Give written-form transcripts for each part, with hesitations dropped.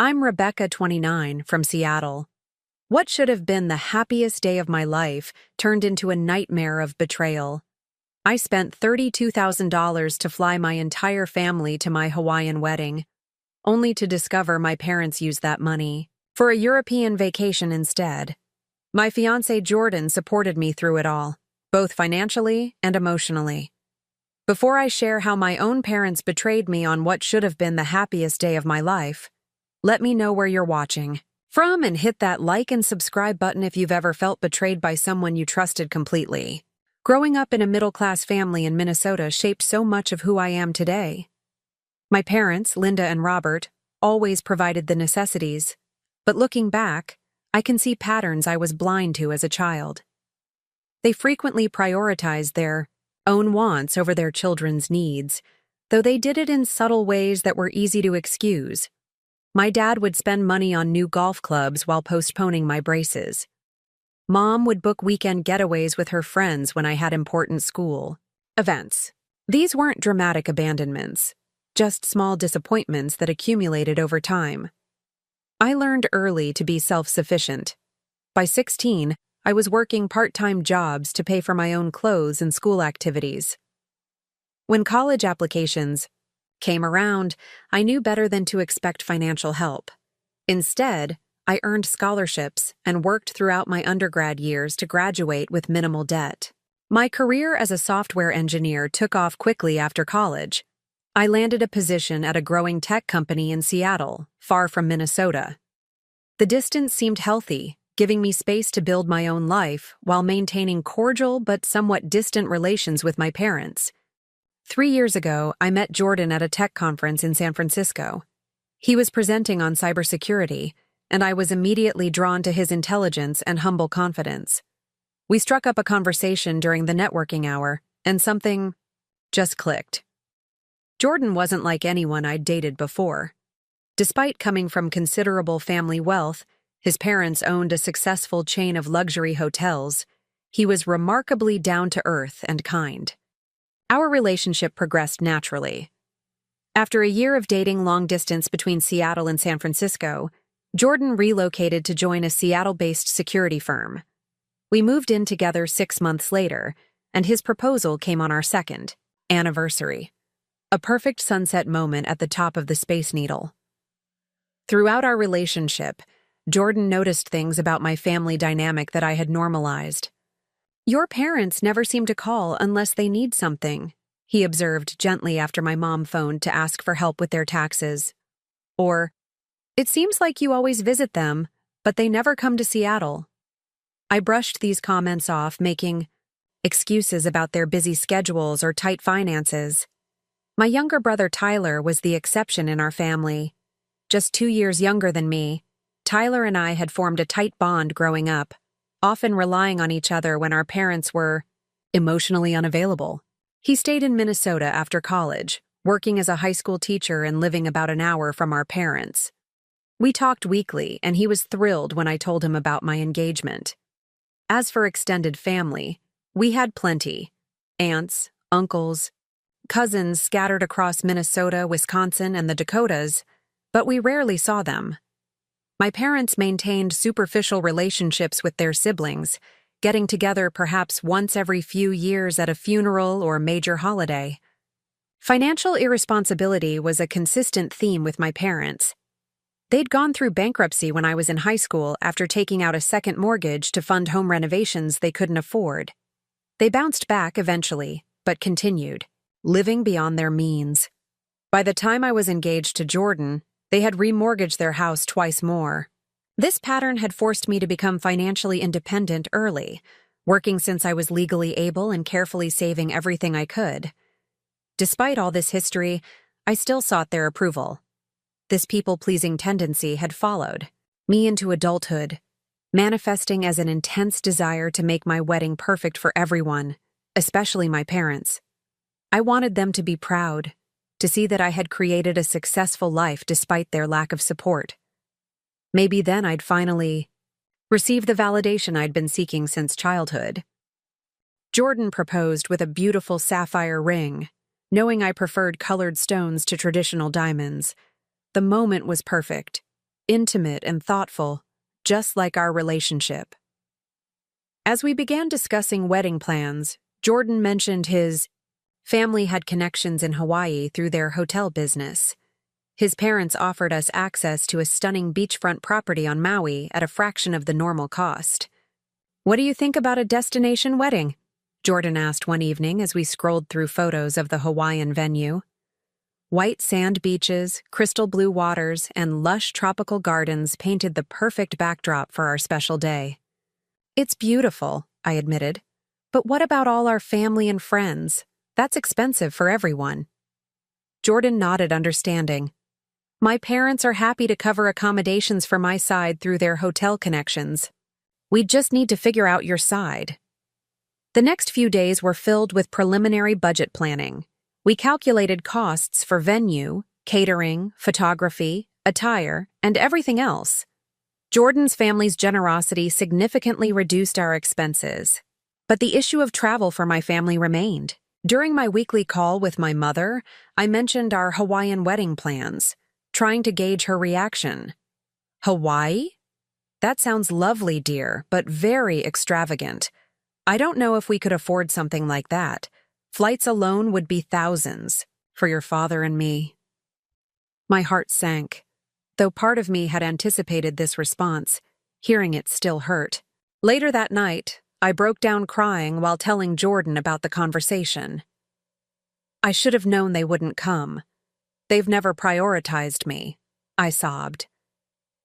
I'm Rebecca, 29, from Seattle. What should have been the happiest day of my life turned into a nightmare of betrayal. I spent $32,000 to fly my entire family to my Hawaiian wedding, only to discover my parents used that money for a European vacation instead. My fiancé Jordan supported me through it all, both financially and emotionally. Before I share how my own parents betrayed me on what should have been the happiest day of my life, let me know where you're watching from and hit that like and subscribe button if you've ever felt betrayed by someone you trusted completely. Growing up in a middle-class family in Minnesota shaped so much of who I am today. My parents, Linda and Robert, always provided the necessities, but looking back, I can see patterns I was blind to as a child. They frequently prioritized their own wants over their children's needs, though they did it in subtle ways that were easy to excuse. My dad would spend money on new golf clubs while postponing my braces. Mom would book weekend getaways with her friends when I had important school events. These weren't dramatic abandonments, just small disappointments that accumulated over time. I learned early to be self-sufficient. By 16, I was working part-time jobs to pay for my own clothes and school activities. When college applications came around, I knew better than to expect financial help. Instead, I earned scholarships and worked throughout my undergrad years to graduate with minimal debt. My career as a software engineer took off quickly after college. I landed a position at a growing tech company in Seattle, far from Minnesota. The distance seemed healthy, giving me space to build my own life while maintaining cordial but somewhat distant relations with my parents. 3 years ago, I met Jordan at a tech conference in San Francisco. He was presenting on cybersecurity, and I was immediately drawn to his intelligence and humble confidence. We struck up a conversation during the networking hour, and something just clicked. Jordan wasn't like anyone I'd dated before. Despite coming from considerable family wealth, his parents owned a successful chain of luxury hotels. He was remarkably down-to-earth and kind. Our relationship progressed naturally. After a year of dating long distance between Seattle and San Francisco, Jordan relocated to join a Seattle-based security firm. We moved in together 6 months later, and his proposal came on our second anniversary. A perfect sunset moment at the top of the Space Needle. Throughout our relationship, Jordan noticed things about my family dynamic that I had normalized. "Your parents never seem to call unless they need something," he observed gently after my mom phoned to ask for help with their taxes. Or, "It seems like you always visit them, but they never come to Seattle." I brushed these comments off, making excuses about their busy schedules or tight finances. My younger brother Tyler was the exception in our family. Just 2 years younger than me, Tyler and I had formed a tight bond growing up, often relying on each other when our parents were emotionally unavailable. He stayed in Minnesota after college, working as a high school teacher and living about an hour from our parents. We talked weekly, and he was thrilled when I told him about my engagement. As for extended family, we had plenty: aunts, uncles, cousins scattered across Minnesota, Wisconsin, and the Dakotas, but we rarely saw them. My parents maintained superficial relationships with their siblings, getting together perhaps once every few years at a funeral or major holiday. Financial irresponsibility was a consistent theme with my parents. They'd gone through bankruptcy when I was in high school after taking out a second mortgage to fund home renovations they couldn't afford. They bounced back eventually, but continued, living beyond their means. By the time I was engaged to Jordan, they had remortgaged their house twice more. This pattern had forced me to become financially independent early, working since I was legally able and carefully saving everything I could. Despite all this history, I still sought their approval. This people-pleasing tendency had followed me into adulthood, manifesting as an intense desire to make my wedding perfect for everyone, especially my parents. I wanted them to be proud, to see that I had created a successful life despite their lack of support. Maybe then I'd finally receive the validation I'd been seeking since childhood. Jordan proposed with a beautiful sapphire ring, knowing I preferred colored stones to traditional diamonds. The moment was perfect. intimate and thoughtful, just like our relationship. As we began discussing wedding plans, Jordan mentioned his family had connections in Hawaii through their hotel business. His parents offered us access to a stunning beachfront property on Maui at a fraction of the normal cost. "What do you think about a destination wedding?" Jordan asked one evening as we scrolled through photos of the Hawaiian venue. White sand beaches, crystal blue waters, and lush tropical gardens painted the perfect backdrop for our special day. "It's beautiful," I admitted. "But what about all our family and friends? That's expensive for everyone." Jordan nodded understanding. "My parents are happy to cover accommodations for my side through their hotel connections. We just need to figure out your side." The next few days were filled with preliminary budget planning. We calculated costs for venue, catering, photography, attire, and everything else. Jordan's family's generosity significantly reduced our expenses. But the issue of travel for my family remained. During my weekly call with my mother, I mentioned our Hawaiian wedding plans, trying to gauge her reaction. "Hawaii? That sounds lovely, dear, but very extravagant. I don't know if we could afford something like that. Flights alone would be thousands for your father and me." My heart sank. Though part of me had anticipated this response, hearing it still hurt. Later that night, I broke down crying while telling Jordan about the conversation. "I should have known they wouldn't come. They've never prioritized me," I sobbed.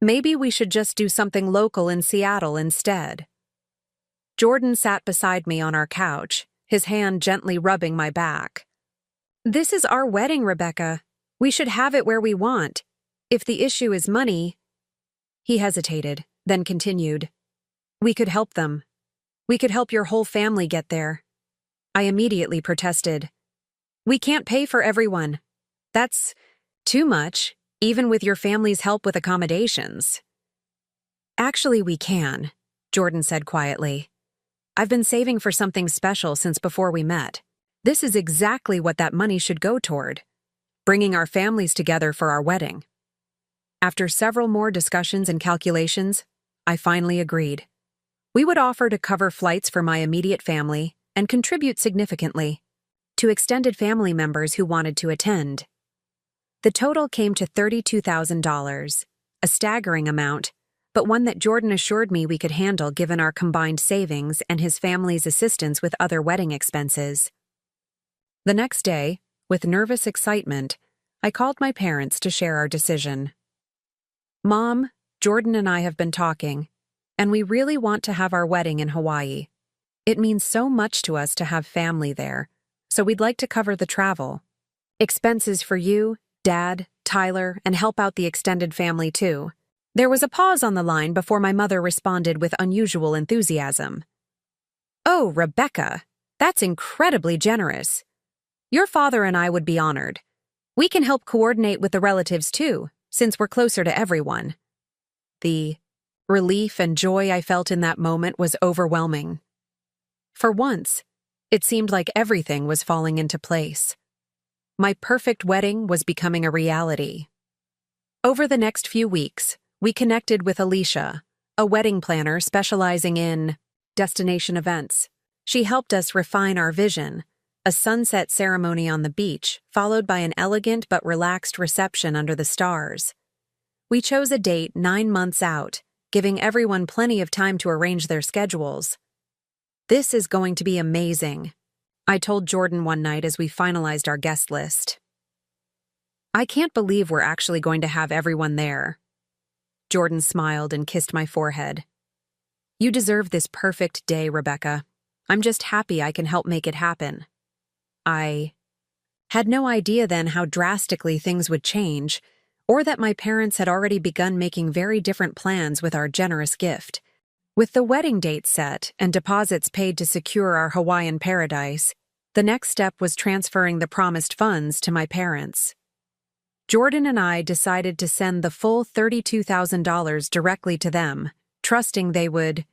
"Maybe we should just do something local in Seattle instead." Jordan sat beside me on our couch, his hand gently rubbing my back. "This is our wedding, Rebecca. We should have it where we want. If the issue is money—" He hesitated, then continued. "We could help them. We could help your whole family get there." I immediately protested. "We can't pay for everyone. That's too much, even with your family's help with accommodations." "Actually, we can," Jordan said quietly. "I've been saving for something special since before we met. This is exactly what that money should go toward, bringing our families together for our wedding." After several more discussions and calculations, I finally agreed. We would offer to cover flights for my immediate family and contribute significantly to extended family members who wanted to attend. The total came to $32,000, a staggering amount, but one that Jordan assured me we could handle given our combined savings and his family's assistance with other wedding expenses. The next day, with nervous excitement, I called my parents to share our decision. "Mom, Jordan and I have been talking, and we really want to have our wedding in Hawaii. It means so much to us to have family there, so we'd like to cover the travel. Expenses for you, Dad, Tyler, and help out the extended family too." There was a pause on the line before my mother responded with unusual enthusiasm. "Oh, Rebecca, that's incredibly generous. Your father and I would be honored. We can help coordinate with the relatives too, since we're closer to everyone." The relief and joy I felt in that moment was overwhelming. For once, it seemed like everything was falling into place. My perfect wedding was becoming a reality. Over the next few weeks, we connected with Alicia, a wedding planner specializing in destination events. She helped us refine our vision, a sunset ceremony on the beach, followed by an elegant but relaxed reception under the stars. We chose a date 9 months out, giving everyone plenty of time to arrange their schedules. "This is going to be amazing," I told Jordan one night as we finalized our guest list. "I can't believe we're actually going to have everyone there." Jordan smiled and kissed my forehead. "You deserve this perfect day, Rebecca. I'm just happy I can help make it happen." I had no idea then how drastically things would change, or that my parents had already begun making very different plans with our generous gift. With the wedding date set and deposits paid to secure our Hawaiian paradise, the next step was transferring the promised funds to my parents. Jordan and I decided to send the full $32,000 directly to them, trusting they would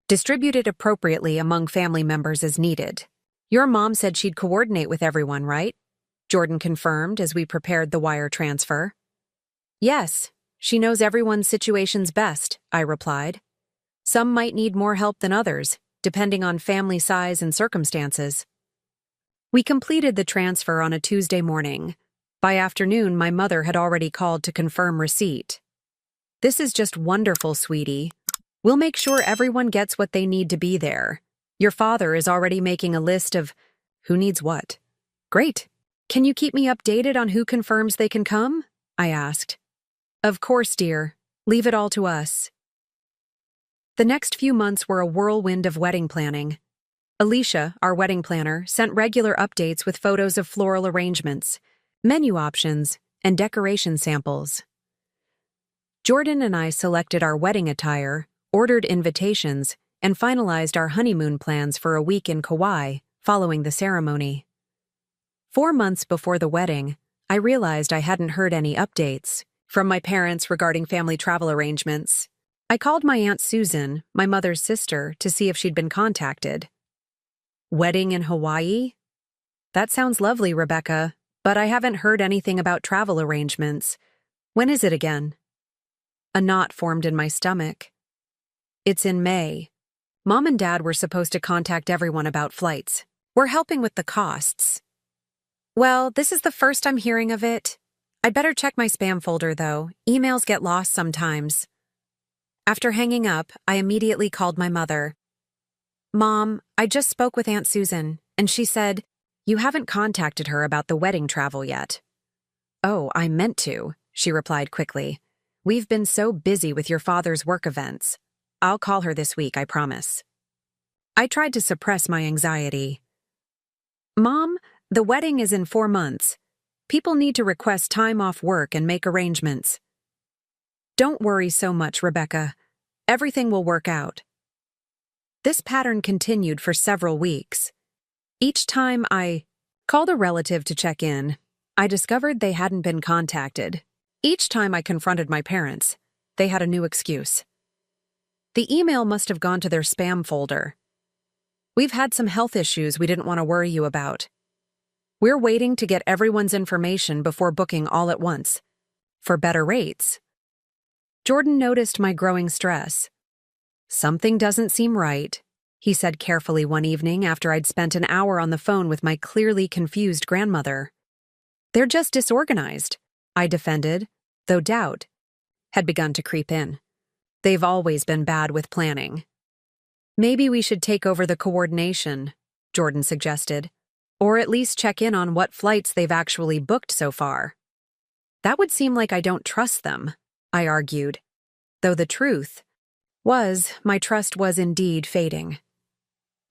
distribute it appropriately among family members as needed. "Your mom said she'd coordinate with everyone, right?" Jordan confirmed as we prepared the wire transfer. "Yes, She knows everyone's situation's best, I replied. Some might need more help than others, depending on family size and circumstances. We completed the transfer on a Tuesday morning. By afternoon, my mother had already called to confirm receipt. This is just wonderful, sweetie. We'll make sure everyone gets what they need to be there. Your father is already making a list of who needs what. Great. Can you keep me updated on who confirms they can come? I asked. Of course, dear. Leave it all to us. The next few months were a whirlwind of wedding planning. Alicia, our wedding planner, sent regular updates with photos of floral arrangements, menu options, and decoration samples. Jordan and I selected our wedding attire, ordered invitations, and finalized our honeymoon plans for a week in Kauai following the ceremony. 4 months before the wedding, I realized I hadn't heard any updates from my parents regarding family travel arrangements. I called my Aunt Susan, my mother's sister, to see if she'd been contacted. Wedding in Hawaii? That sounds lovely, Rebecca, but I haven't heard anything about travel arrangements. When is it again? A knot formed in my stomach. It's in May. Mom and Dad were supposed to contact everyone about flights. We're helping with the costs. Well, this is the first I'm hearing of it. I'd better check my spam folder, though. Emails get lost sometimes. After hanging up, I immediately called my mother. Mom, I just spoke with Aunt Susan, and she said, you haven't contacted her about the wedding travel yet. Oh, I meant to, she replied quickly. We've been so busy with your father's work events. I'll call her this week, I promise. I tried to suppress my anxiety. Mom, the wedding is in 4 months. People need to request time off work and make arrangements. Don't worry so much, Rebecca. Everything will work out. This pattern continued for several weeks. Each time I called a relative to check in, I discovered they hadn't been contacted. Each time I confronted my parents, they had a new excuse. The email must have gone to their spam folder. We've had some health issues we didn't want to worry you about. We're waiting to get everyone's information before booking all at once. For better rates. Jordan noticed my growing stress. Something doesn't seem right, he said carefully one evening after I'd spent an hour on the phone with my clearly confused grandmother. They're just disorganized, I defended, though doubt had begun to creep in. They've always been bad with planning. Maybe we should take over the coordination, Jordan suggested, or at least check in on what flights they've actually booked so far. That would seem like I don't trust them, I argued, though the truth was my trust was indeed fading.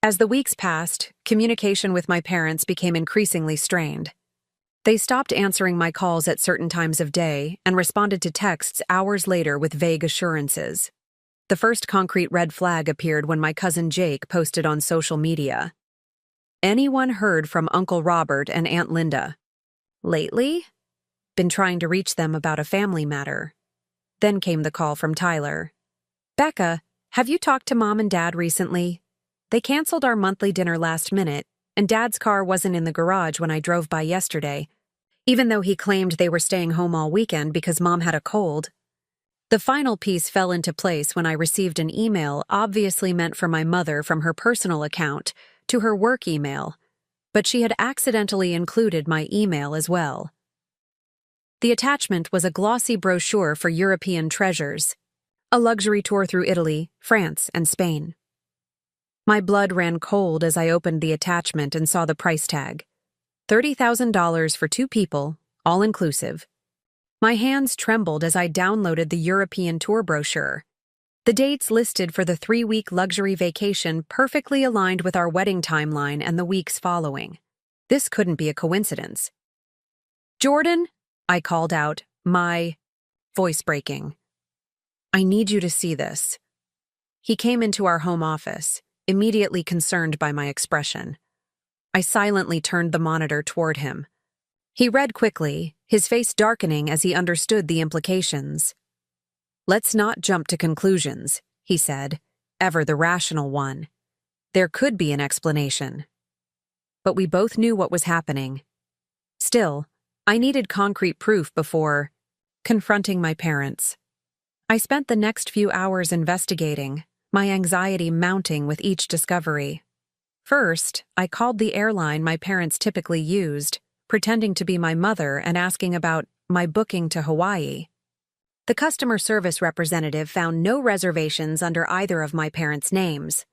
As the weeks passed, communication with my parents became increasingly strained. They stopped answering my calls at certain times of day and responded to texts hours later with vague assurances. The first concrete red flag appeared when my cousin Jake posted on social media. Anyone heard from Uncle Robert and Aunt Linda? Lately? Been trying to reach them about a family matter. Then came the call from Tyler. Becca, have you talked to Mom and Dad recently? They canceled our monthly dinner last minute, and Dad's car wasn't in the garage when I drove by yesterday, even though he claimed they were staying home all weekend because Mom had a cold. The final piece fell into place when I received an email obviously meant for my mother from her personal account to her work email, but she had accidentally included my email as well. The attachment was a glossy brochure for European treasures, a luxury tour through Italy, France, and Spain. My blood ran cold as I opened the attachment and saw the price tag. $30,000 for 2 people, all inclusive. My hands trembled as I downloaded the European tour brochure. The dates listed for the 3-week luxury vacation perfectly aligned with our wedding timeline and the weeks following. This couldn't be a coincidence. Jordan, I called out, my voice breaking. I need you to see this. He came into our home office, immediately concerned by my expression. I silently turned the monitor toward him. He read quickly, his face darkening as he understood the implications. Let's not jump to conclusions, he said, ever the rational one. There could be an explanation. But we both knew what was happening. Still, I needed concrete proof before confronting my parents. I spent the next few hours investigating, my anxiety mounting with each discovery. First, I called the airline my parents typically used, pretending to be my mother and asking about my booking to Hawaii. The customer service representative found no reservations under either of my parents' names.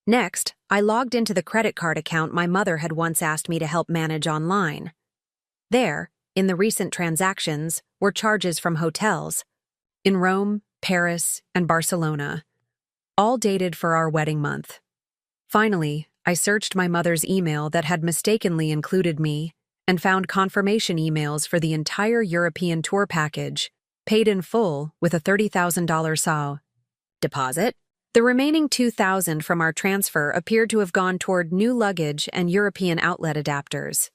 Next, I logged into the credit card account my mother had once asked me to help manage online. There, in the recent transactions, were charges from hotels in Rome, Paris, and Barcelona, all dated for our wedding month. Finally, I searched my mother's email that had mistakenly included me and found confirmation emails for the entire European tour package, paid in full with a $30,000 SAW deposit. The remaining $2,000 from our transfer appeared to have gone toward new luggage and European outlet adapters.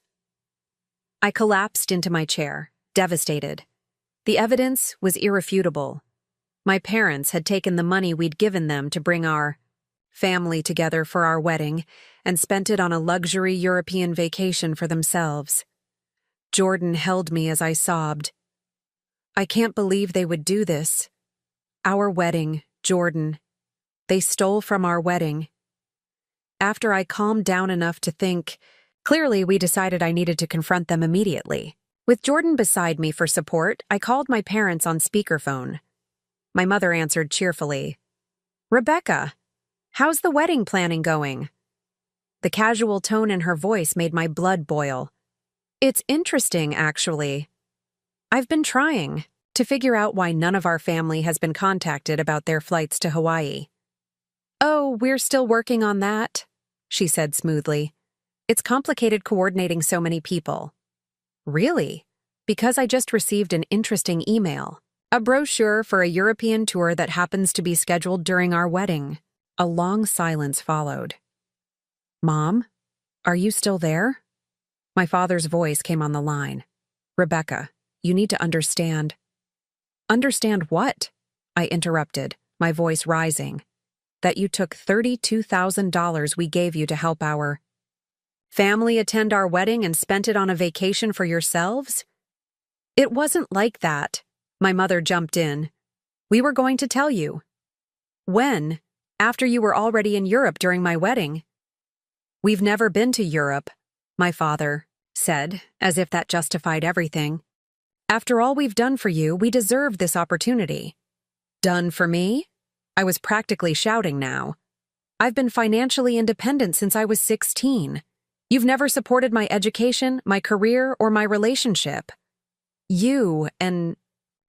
I collapsed into my chair, devastated. The evidence was irrefutable. My parents had taken the money we'd given them to bring our family together for our wedding and spent it on a luxury European vacation for themselves. Jordan held me as I sobbed. I can't believe they would do this. Our wedding, Jordan. They stole from our wedding. After I calmed down enough to think, clearly we decided I needed to confront them immediately. With Jordan beside me for support, I called my parents on speakerphone. My mother answered cheerfully. "Rebecca, how's the wedding planning going?" The casual tone in her voice made my blood boil. "It's interesting, actually. I've been trying to figure out why none of our family has been contacted about their flights to Hawaii." "Oh, we're still working on that," she said smoothly. "It's complicated coordinating so many people." "Really?" "Because I just received an interesting email. A brochure for a European tour that happens to be scheduled during our wedding." A long silence followed. "Mom, are you still there?" My father's voice came on the line. "Rebecca, you need to understand." "Understand what?" I interrupted, my voice rising. "That you took $32,000 we gave you to help our family attend our wedding and spent it on a vacation for yourselves?" "It wasn't like that," my mother jumped in. "We were going to tell you." "When?" "After you were already in Europe during my wedding." "We've never been to Europe," my father said, as if that justified everything. "After all we've done for you, we deserve this opportunity." "Done for me?" I was practically shouting now. "I've been financially independent since I was 16. You've never supported my education, my career, or my relationship. You and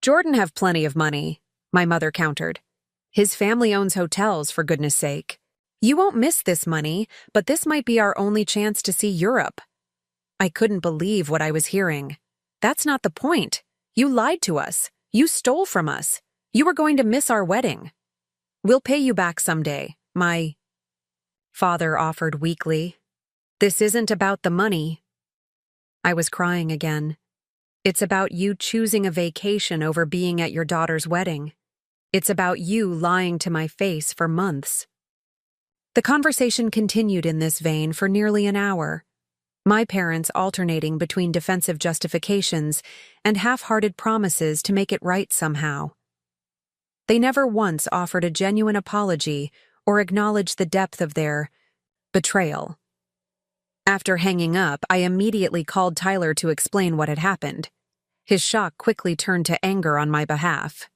Jordan have plenty of money," my mother countered. "His family owns hotels, for goodness sake. You won't miss this money, but this might be our only chance to see Europe." I couldn't believe what I was hearing. "That's not the point. You lied to us. You stole from us. You were going to miss our wedding." "We'll pay you back someday," my father offered weakly. "This isn't about the money." I was crying again. "It's about you choosing a vacation over being at your daughter's wedding. It's about you lying to my face for months." The conversation continued in this vein for nearly an hour, my parents alternating between defensive justifications and half-hearted promises to make it right somehow. They never once offered a genuine apology or acknowledged the depth of their betrayal. After hanging up, I immediately called Tyler to explain what had happened. His shock quickly turned to anger on my behalf.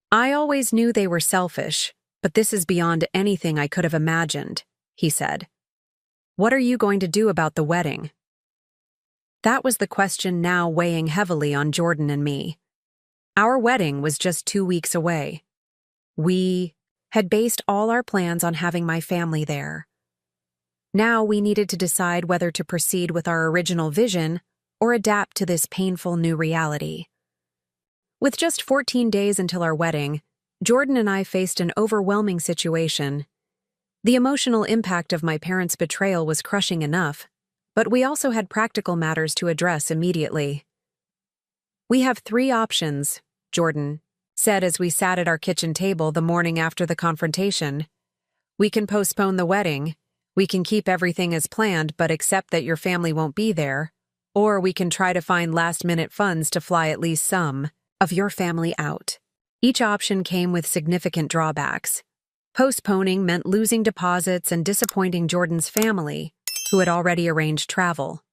"I always knew they were selfish, but this is beyond anything I could have imagined," he said. "What are you going to do about the wedding?" That was the question now weighing heavily on Jordan and me. Our wedding was just 2 weeks away. We had based all our plans on having my family there. Now we needed to decide whether to proceed with our original vision or adapt to this painful new reality. With just 14 days until our wedding, Jordan and I faced an overwhelming situation. The emotional impact of my parents' betrayal was crushing enough, but we also had practical matters to address immediately. "We have 3 options," Jordan said as we sat at our kitchen table the morning after the confrontation. "We can postpone the wedding, we can keep everything as planned but accept that your family won't be there, or we can try to find last-minute funds to fly at least some of your family out." Each option came with significant drawbacks. Postponing meant losing deposits and disappointing Jordan's family, who had already arranged travel.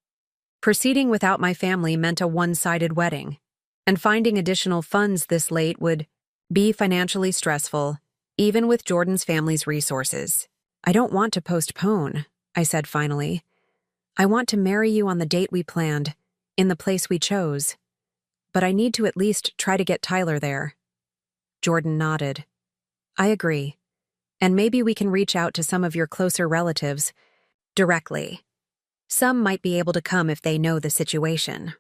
Proceeding without my family meant a one-sided wedding, and finding additional funds this late would be financially stressful, even with Jordan's family's resources. "I don't want to postpone," I said finally. "I want to marry you on the date we planned, in the place we chose. But I need to at least try to get Tyler there." Jordan nodded. "I agree. And maybe we can reach out to some of your closer relatives directly. Some might be able to come if they know the situation."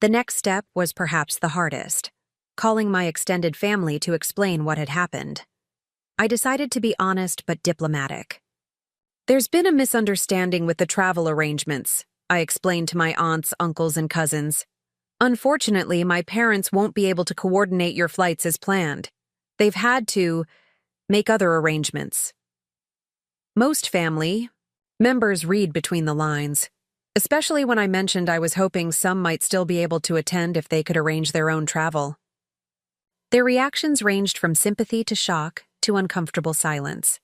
The next step was perhaps the hardest, calling my extended family to explain what had happened. I decided to be honest but diplomatic. "There's been a misunderstanding with the travel arrangements," I explained to my aunts, uncles, and cousins. "Unfortunately, my parents won't be able to coordinate your flights as planned. They've had to make other arrangements." Most family members read between the lines, especially when I mentioned I was hoping some might still be able to attend if they could arrange their own travel. Their reactions ranged from sympathy to shock to uncomfortable silence.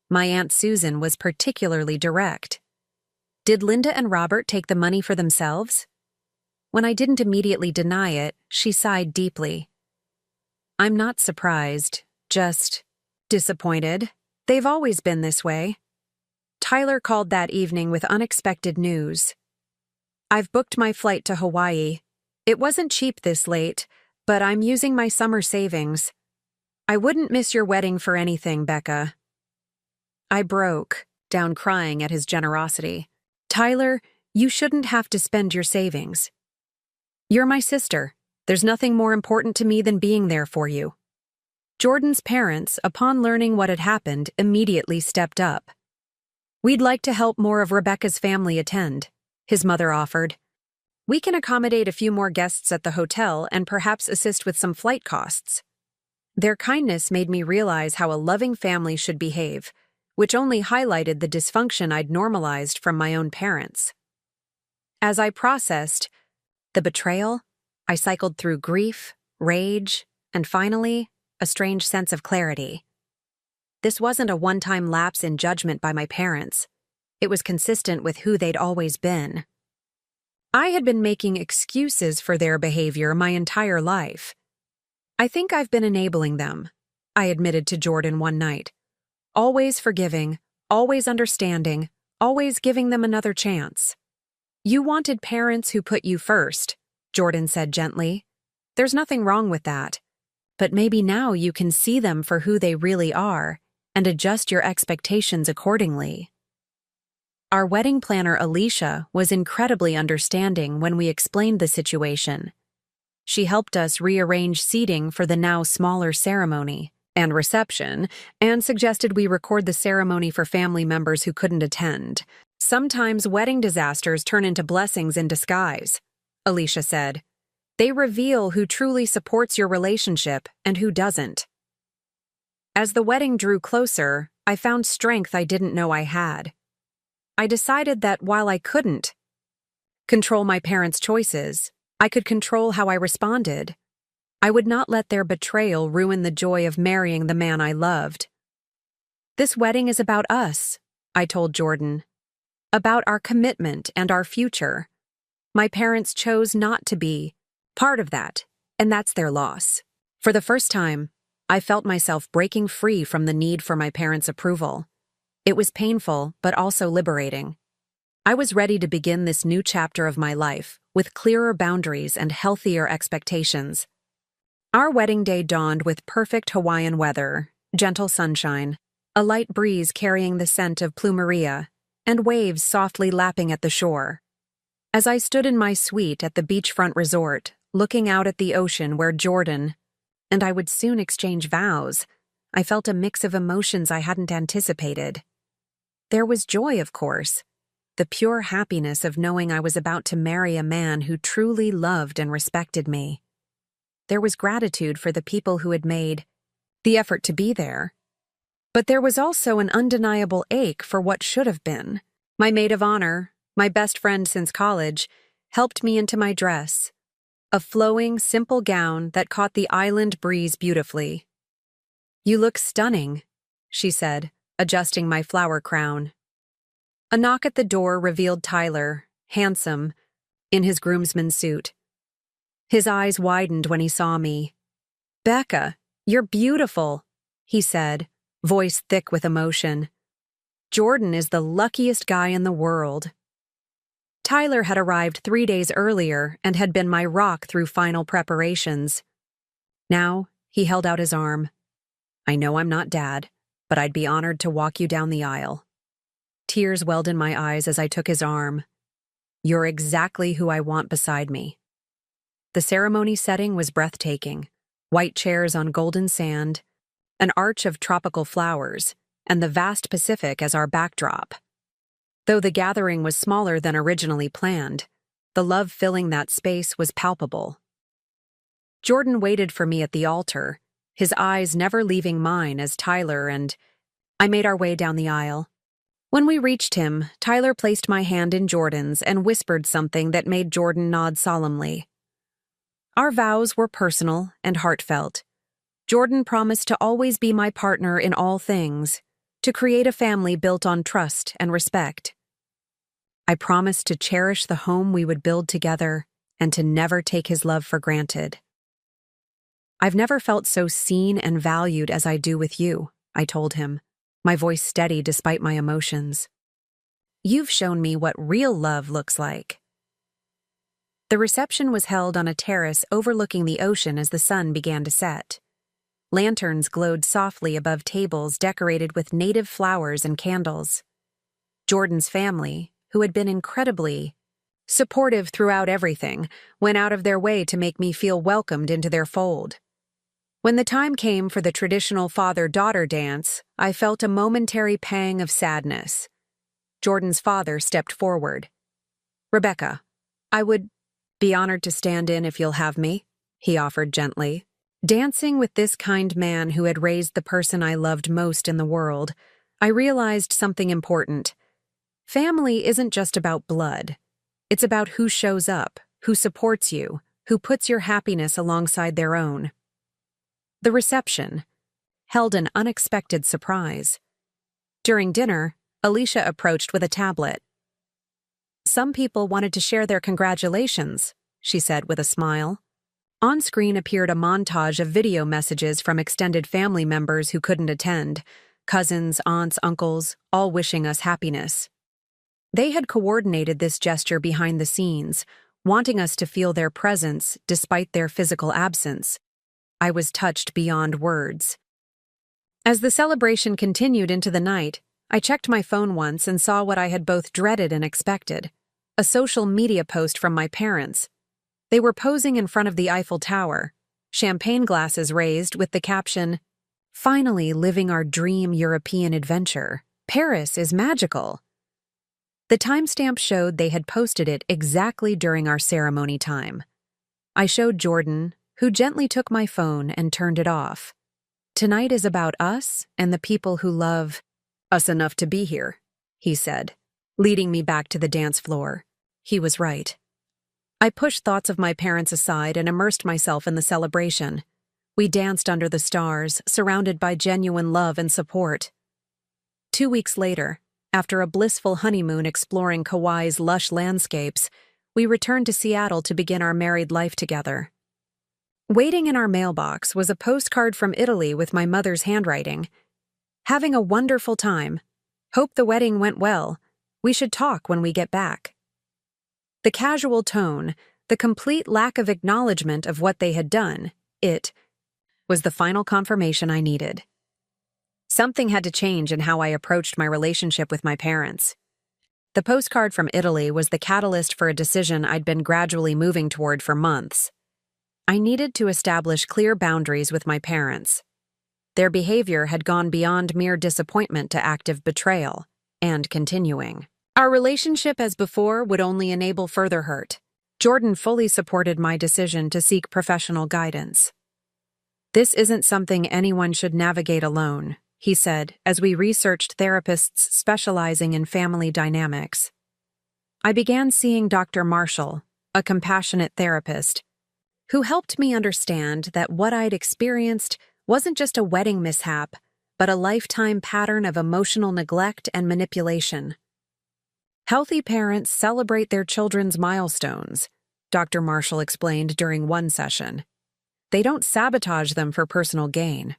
My Aunt Susan was particularly direct. "Did Linda and Robert take the money for themselves?" When I didn't immediately deny it, she sighed deeply. "I'm not surprised, just disappointed. They've always been this way." Tyler called that evening with unexpected news. "I've booked my flight to Hawaii. It wasn't cheap this late, but I'm using my summer savings. I wouldn't miss your wedding for anything, Becca." I broke down crying at his generosity. "Tyler, you shouldn't have to spend your savings. You're my sister. There's nothing more important to me than being there for you." Jordan's parents, upon learning what had happened, immediately stepped up. "We'd like to help more of Rebecca's family attend," his mother offered. "We can accommodate a few more guests at the hotel and perhaps assist with some flight costs." Their kindness made me realize how a loving family should behave, which only highlighted the dysfunction I'd normalized from my own parents. As I processed the betrayal, I cycled through grief, rage, and finally, a strange sense of clarity. This wasn't a one-time lapse in judgment by my parents. It was consistent with who they'd always been. I had been making excuses for their behavior my entire life. "I think I've been enabling them," I admitted to Jordan one night. "Always forgiving, always understanding, always giving them another chance." "You wanted parents who put you first," Jordan said gently. "There's nothing wrong with that. But maybe now you can see them for who they really are and adjust your expectations accordingly." Our wedding planner, Alicia, was incredibly understanding when we explained the situation. She helped us rearrange seating for the now smaller ceremony and reception, and suggested we record the ceremony for family members who couldn't attend. "Sometimes wedding disasters turn into blessings in disguise," Alicia said. "They reveal who truly supports your relationship and who doesn't." As the wedding drew closer, I found strength I didn't know I had. I decided that while I couldn't control my parents' choices, I could control how I responded. I would not let their betrayal ruin the joy of marrying the man I loved. "This wedding is about us," I told Jordan. "About our commitment and our future. My parents chose not to be part of that, and that's their loss." For the first time, I felt myself breaking free from the need for my parents' approval. It was painful, but also liberating. I was ready to begin this new chapter of my life, with clearer boundaries and healthier expectations. Our wedding day dawned with perfect Hawaiian weather, gentle sunshine, a light breeze carrying the scent of plumeria, and waves softly lapping at the shore. As I stood in my suite at the beachfront resort, looking out at the ocean where Jordan and I would soon exchange vows, I felt a mix of emotions I hadn't anticipated. There was joy, of course, the pure happiness of knowing I was about to marry a man who truly loved and respected me. There was gratitude for the people who had made the effort to be there. But there was also an undeniable ache for what should have been. My maid of honor, my best friend since college, helped me into my dress. a flowing, simple gown that caught the island breeze beautifully. "You look stunning," she said, adjusting my flower crown. A knock at the door revealed Tyler, handsome, in his groomsman's suit. His eyes widened when he saw me. "Becca, you're beautiful," he said, voice thick with emotion. "Jordan is the luckiest guy in the world." Tyler had arrived 3 days earlier and had been my rock through final preparations. Now, he held out his arm. "I know I'm not Dad, but I'd be honored to walk you down the aisle." Tears welled in my eyes as I took his arm. "You're exactly who I want beside me." The ceremony setting was breathtaking. White chairs on golden sand, an arch of tropical flowers, and the vast Pacific as our backdrop. Though the gathering was smaller than originally planned, the love filling that space was palpable. Jordan waited for me at the altar, his eyes never leaving mine as Tyler and I made our way down the aisle. When we reached him, Tyler placed my hand in Jordan's and whispered something that made Jordan nod solemnly. Our vows were personal and heartfelt. Jordan promised to always be my partner in all things, to create a family built on trust and respect. I promised to cherish the home we would build together and to never take his love for granted. "I've never felt so seen and valued as I do with you," I told him, my voice steady despite my emotions. "You've shown me what real love looks like." The reception was held on a terrace overlooking the ocean as the sun began to set. Lanterns glowed softly above tables decorated with native flowers and candles. Jordan's family, who had been incredibly supportive throughout everything, went out of their way to make me feel welcomed into their fold. When the time came for the traditional father-daughter dance, I felt a momentary pang of sadness. Jordan's father stepped forward. "Rebecca, I would be honored to stand in if you'll have me," he offered gently. Dancing with this kind man who had raised the person I loved most in the world, I realized something important. Family isn't just about blood. It's about who shows up, who supports you, who puts your happiness alongside their own. The reception held an unexpected surprise. During dinner, Alicia approached with a tablet. "Some people wanted to share their congratulations," she said with a smile. On screen appeared a montage of video messages from extended family members who couldn't attend, cousins, aunts, uncles, all wishing us happiness. They had coordinated this gesture behind the scenes, wanting us to feel their presence despite their physical absence. I was touched beyond words. As the celebration continued into the night, I checked my phone once and saw what I had both dreaded and expected: a social media post from my parents. They were posing in front of the Eiffel Tower, champagne glasses raised with the caption, "Finally living our dream European adventure. Paris is magical." The timestamp showed they had posted it exactly during our ceremony time. I showed Jordan, who gently took my phone and turned it off. "Tonight is about us and the people who love us enough to be here," he said, leading me back to the dance floor. He was right. I pushed thoughts of my parents aside and immersed myself in the celebration. We danced under the stars, surrounded by genuine love and support. 2 weeks later, after a blissful honeymoon exploring Kauai's lush landscapes, we returned to Seattle to begin our married life together. Waiting in our mailbox was a postcard from Italy with my mother's handwriting. "Having a wonderful time. Hope the wedding went well. We should talk when we get back." The casual tone, the complete lack of acknowledgement of what they had done, it was the final confirmation I needed. Something had to change in how I approached my relationship with my parents. The postcard from Italy was the catalyst for a decision I'd been gradually moving toward for months. I needed to establish clear boundaries with my parents. Their behavior had gone beyond mere disappointment to active betrayal, and continuing. Our relationship as before would only enable further hurt. Jordan fully supported my decision to seek professional guidance. "This isn't something anyone should navigate alone," he said as we researched therapists specializing in family dynamics. I began seeing Dr. Marshall, a compassionate therapist, who helped me understand that what I'd experienced wasn't just a wedding mishap, but a lifetime pattern of emotional neglect and manipulation. Healthy parents celebrate their children's milestones, Dr. Marshall explained during one session. They don't sabotage them for personal gain.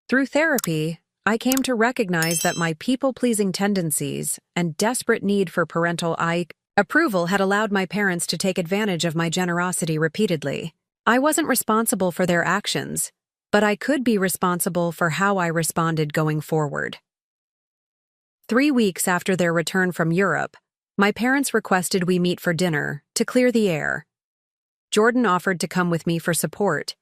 Through therapy, I came to recognize that my people-pleasing tendencies and desperate need for parental approval had allowed my parents to take advantage of my generosity repeatedly. I wasn't responsible for their actions, but I could be responsible for how I responded going forward. 3 weeks after their return from Europe, my parents requested we meet for dinner to clear the air. Jordan offered to come with me for support,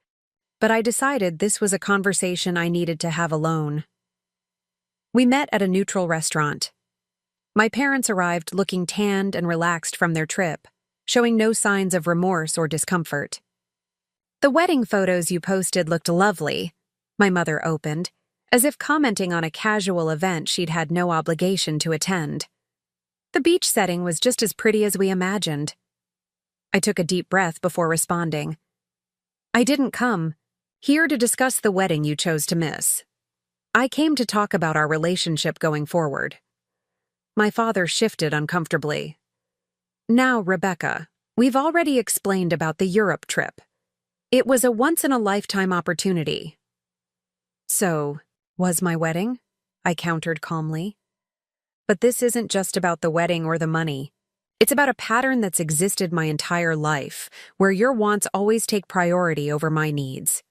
but I decided this was a conversation I needed to have alone. We met at a neutral restaurant. My parents arrived looking tanned and relaxed from their trip, showing no signs of remorse or discomfort. "The wedding photos you posted looked lovely," my mother opened, as if commenting on a casual event she'd had no obligation to attend. "The beach setting was just as pretty as we imagined." I took a deep breath before responding. "I didn't come here to discuss the wedding you chose to miss. I came to talk about our relationship going forward." My father shifted uncomfortably. "Now, Rebecca, we've already explained about the Europe trip. It was a once-in-a-lifetime opportunity." "So, was my wedding?" I countered calmly. "But this isn't just about the wedding or the money. It's about a pattern that's existed my entire life, where your wants always take priority over my needs."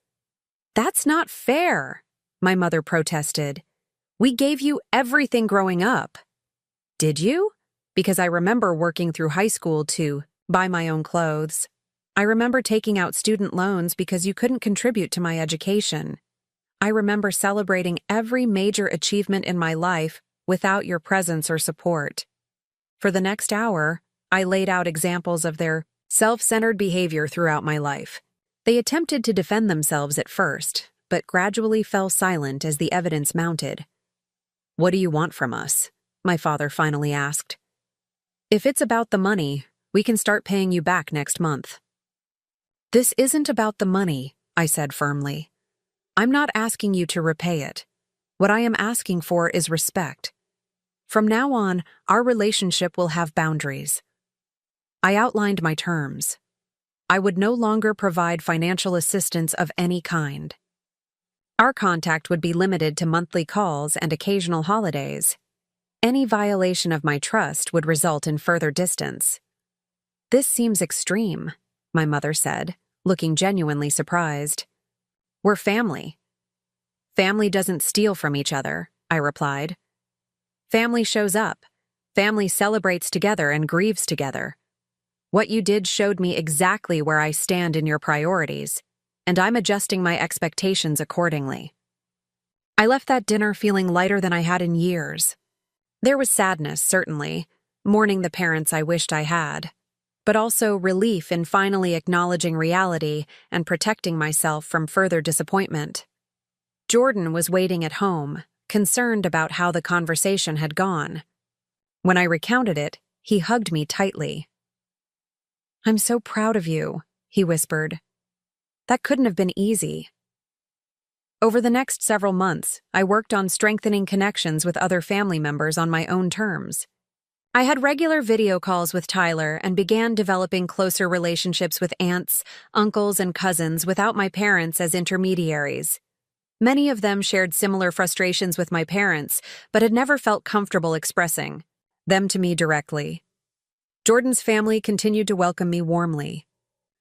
"That's not fair," my mother protested. "We gave you everything growing up." "Did you?" Because I remember working through high school to buy my own clothes. I remember taking out student loans because you couldn't contribute to my education. I remember celebrating every major achievement in my life without your presence or support. For the next hour, I laid out examples of their self-centered behavior throughout my life. They attempted to defend themselves at first, but gradually fell silent as the evidence mounted. "What do you want from us?" my father finally asked. "If it's about the money, we can start paying you back next month." "This isn't about the money," I said firmly. "I'm not asking you to repay it. What I am asking for is respect. From now on, our relationship will have boundaries." I outlined my terms. I would no longer provide financial assistance of any kind. Our contact would be limited to monthly calls and occasional holidays. Any violation of my trust would result in further distance. "This seems extreme," my mother said, looking genuinely surprised. "We're family." "Family doesn't steal from each other," I replied. "Family shows up. Family celebrates together and grieves together. What you did showed me exactly where I stand in your priorities, and I'm adjusting my expectations accordingly." I left that dinner feeling lighter than I had in years. There was sadness, certainly, mourning the parents I wished I had, but also relief in finally acknowledging reality and protecting myself from further disappointment. Jordan was waiting at home, concerned about how the conversation had gone. When I recounted it, he hugged me tightly. "I'm so proud of you," he whispered. "That couldn't have been easy." Over the next several months, I worked on strengthening connections with other family members on my own terms. I had regular video calls with Tyler and began developing closer relationships with aunts, uncles, and cousins without my parents as intermediaries. Many of them shared similar frustrations with my parents, but had never felt comfortable expressing them to me directly. Jordan's family continued to welcome me warmly.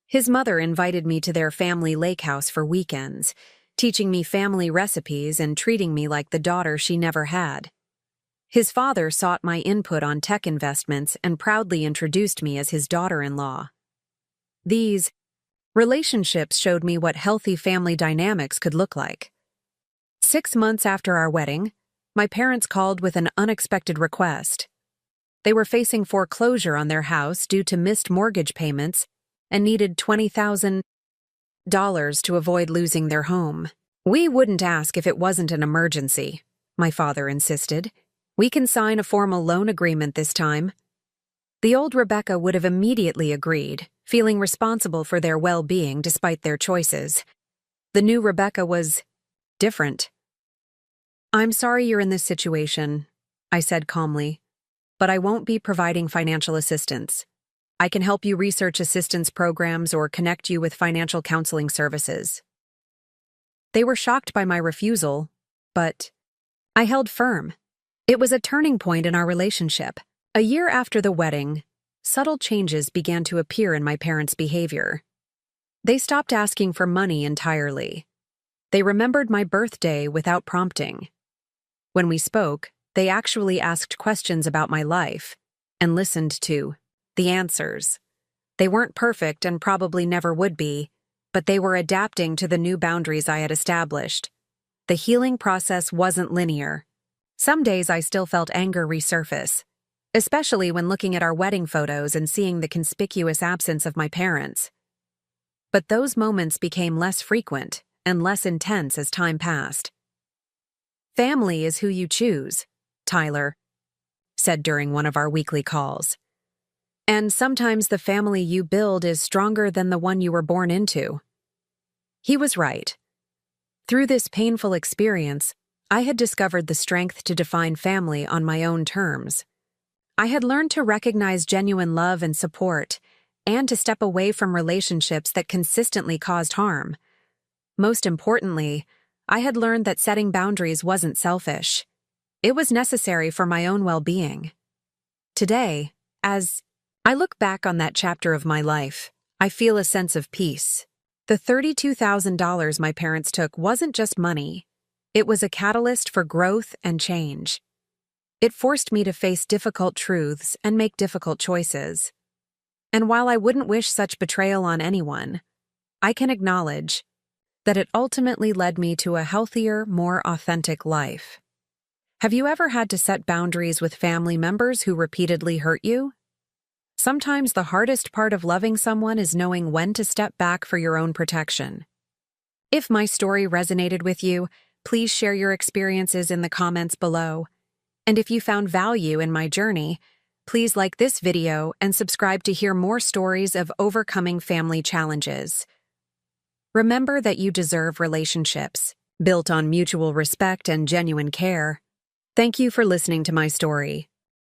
His mother invited me to their family lake house for weekends, teaching me family recipes and treating me like the daughter she never had. His father sought my input on tech investments and proudly introduced me as his daughter-in-law. These relationships showed me what healthy family dynamics could look like. 6 months after our wedding, my parents called with an unexpected request. They were facing foreclosure on their house due to missed mortgage payments and needed $20,000 to avoid losing their home. "We wouldn't ask if it wasn't an emergency," my father insisted. "We can sign a formal loan agreement this time." The old Rebecca would have immediately agreed, feeling responsible for their well-being despite their choices. The new Rebecca was different. "I'm sorry you're in this situation," I said calmly, "but I won't be providing financial assistance. I can help you research assistance programs or connect you with financial counseling services." They were shocked by my refusal, but I held firm. It was a turning point in our relationship. A year after the wedding, subtle changes began to appear in my parents' behavior. They stopped asking for money entirely. They remembered my birthday without prompting. When we spoke, they actually asked questions about my life and listened to the answers. They weren't perfect and probably never would be, but they were adapting to the new boundaries I had established. The healing process wasn't linear. Some days I still felt anger resurface, especially when looking at our wedding photos and seeing the conspicuous absence of my parents. But those moments became less frequent and less intense as time passed. "Family is who you choose," Tyler said during one of our weekly calls. "And sometimes the family you build is stronger than the one you were born into." He was right. Through this painful experience, I had discovered the strength to define family on my own terms. I had learned to recognize genuine love and support, and to step away from relationships that consistently caused harm. Most importantly, I had learned that setting boundaries wasn't selfish. It was necessary for my own well-being. Today, as I look back on that chapter of my life, I feel a sense of peace. The $32,000 my parents took wasn't just money. It was a catalyst for growth and change. It forced me to face difficult truths and make difficult choices. And while I wouldn't wish such betrayal on anyone, I can acknowledge that it ultimately led me to a healthier, more authentic life. Have you ever had to set boundaries with family members who repeatedly hurt you? Sometimes the hardest part of loving someone is knowing when to step back for your own protection. If my story resonated with you, please share your experiences in the comments below. And if you found value in my journey, please like this video and subscribe to hear more stories of overcoming family challenges. Remember that you deserve relationships built on mutual respect and genuine care. Thank you for listening to my story.